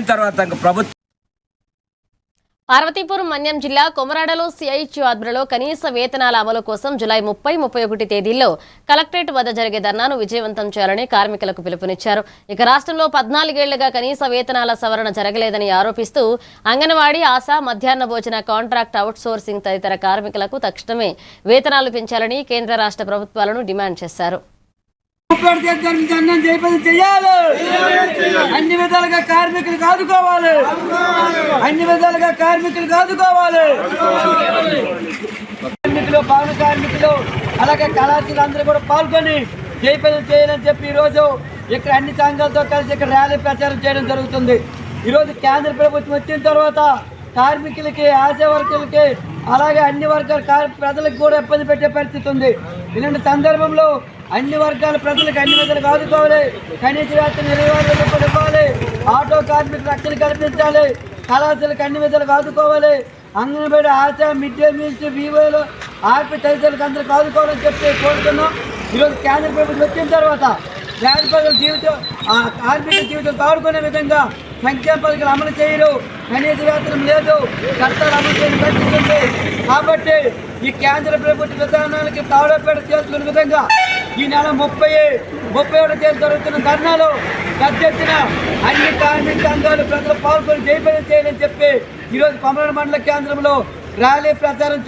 తర్వాత ప్రభుత్వం పార్వతీపురం మన్యం జిల్లా కొమరాడలో సిఐటియు ఆధ్వర్యంలో కనీస వేతనాల అమలు కోసం జూలై 30, 31 తేదీల్లో కలెక్టరేట్ వద్ద జరిగే ధర్నాను విజయవంతం చేయాలని కార్మికులకు పిలుపునిచ్చారు. ఇక రాష్ట్రంలో 14 ఏళ్లుగా కనీస వేతనాల సవరణ జరగలేదని ఆరోపిస్తూ అంగన్వాడీ, ఆశా, మధ్యాహ్న భోజన కాంట్రాక్ట్ అవుట్సోర్సింగ్ తదితర కార్మికులకు తక్షణమే వేతనాలు పెంచాలని కేంద్ర రాష్ట్ర ప్రభుత్వాలను డిమాండ్ చేశారు. అన్ని విధాలుగా కార్మికులకు ఆదుకోవాలి, అన్ని విధాలుగా కార్మికులకు ఆదుకోవాలి. కార్మికులు, భవన కార్మికులు, అలాగే కళాశాలలు అందరూ కూడా పాల్గొని జయప్రదం చేయాలని చెప్పి ఈరోజు ఇక్కడ అన్ని సంఘాలతో కలిసి ఇక్కడ ర్యాలీ ప్రచారం చేయడం జరుగుతుంది. ఈరోజు కేంద్ర ప్రభుత్వం వచ్చిన తర్వాత కార్మికులకి, ఆశా వర్గాలకి, అలాగే అన్ని వర్గాల ప్రజలకు కూడా ఇబ్బంది పెట్టే పరిస్థితి ఉంది. ఇలాంటి సందర్భంలో అన్ని వర్గాల ప్రజలకు అన్ని విధాలుగా ఆదుకోవాలి. కనీస వేతనం 20,000 రూపాయలు ఇవ్వాలి. ఆటో కార్మికులకు రక్షణ కల్పించాలి. కళాశాలకు అన్ని విధాలుగా ఆదుకోవాలి. Anganwadi, ASHA, mid day meals, వివోలు, ఆర్పి తదితరులకు అందరికి ఆదుకోవాలని చెప్పి కోరుతున్నాం. ఈరోజు కేంద్ర ప్రభుత్వం వచ్చిన తర్వాత పేద ప్రజల జీవితం, కార్మికుల జీవితం కాడుకునే విధంగా సంక్షేమ పథకాలు అమలు చేయరు, కనీస వేతనం లేదు, చట్టాలు అమలు చేయని పరిస్థితి ఉంది. కాబట్టి ఈ కేంద్ర ప్రభుత్వ విధానాలకి తాడోపేట చేసుకునే విధంగా ఈ నెల 31 తేదీ జరుగుతున్న ధర్నాలో పెద్ద ఎత్తున అన్ని కార్మిక సంఘాలు, ప్రజలు పాల్గొని జయప్రదం చేయాలని చెప్పి ఈరోజు కొమరాడ మండల కేంద్రంలో ర్యాలీ ప్రచారం